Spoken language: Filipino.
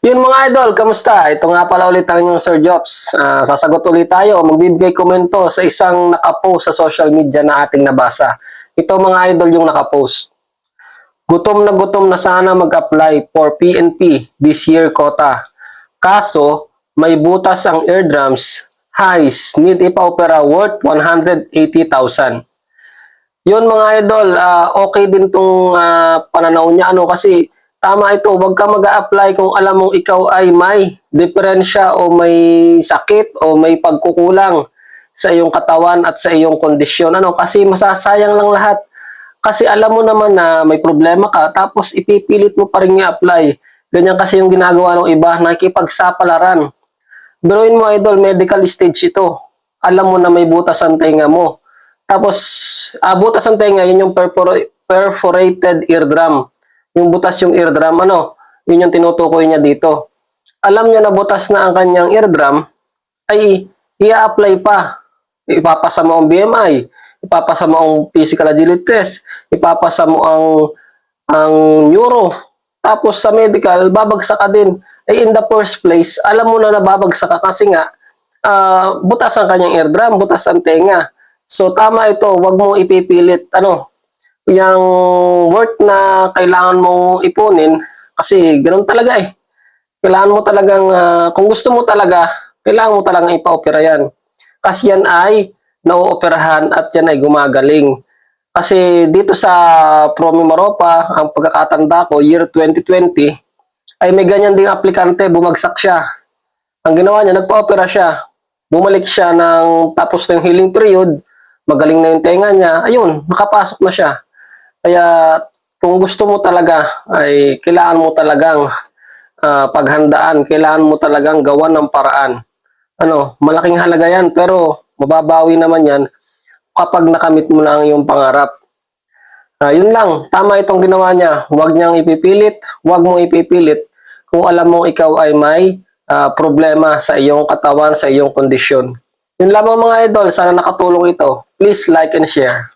Yun mga idol, kamusta? Ito nga pala ulit ang inyong Sir Jobs. Sasagot ulit tayo, magbibigay komento sa isang nakapost sa social media na ating nabasa. Ito mga idol yung nakapost. Gutom na sana mag-apply for PNP this year quota. Kaso, may butas ang eardrums. Highs, need ipa-opera worth 180,000. Yun mga idol, okay din tong pananaw niya kasi tama ito, wag ka mag-a-apply kung alam mong ikaw ay may diferensya o may sakit o may pagkukulang sa iyong katawan at sa iyong kondisyon. Kasi masasayang lang lahat. Kasi alam mo naman na may problema ka tapos ipipilit mo pa rin i-apply. Ganyan kasi yung ginagawa ng iba, nakikipagsapalaran. Biruin mo idol, medical stage ito. Alam mo na may butas ang tenga mo. Tapos, butas ang tenga, yun yung perforated eardrum. Yung butas yung eardrum, yun yung tinutukoy niya dito. Alam niya na butas na ang kanyang eardrum, ay i-apply pa. Ipapasa mo ang BMI, ipapasa mo ang physical agility test, ipapasa mo ang neuro. Tapos sa medical, babagsak ka din. In the first place, alam mo na nababagsak ka kasi nga, butas ang kanyang eardrum, butas ang tenga. So tama ito, wag mong ipipilit yung worth na kailangan mong ipunin kasi ganoon talaga eh. Kailangan mo talagang kung gusto mo talaga, kailangan mo talagang ipa-opera yan. Kasi yan ay nauoperahan at yan ay gumagaling. Kasi dito sa Promi Maropa, ang pagkakatanda ko, year 2020, ay may ganyan ding aplikante, bumagsak siya. Ang ginawa niya, nagpa-opera siya. Bumalik siya tapos ng healing period, magaling na yung tenga niya, ayun, nakapasok na siya. Kaya kung gusto mo talaga, ay kailangan mo talagang paghandaan, kailangan mo talagang gawan ng paraan. Malaking halaga yan, pero mababawi naman yan kapag nakamit mo na ang iyong pangarap. Yun lang, tama itong ginawa niya. Huwag niyang ipipilit, huwag mong ipipilit kung alam mong ikaw ay may problema sa iyong katawan, sa iyong kondisyon. Yun lamang mga idol, sana nakatulong ito. Please like and share.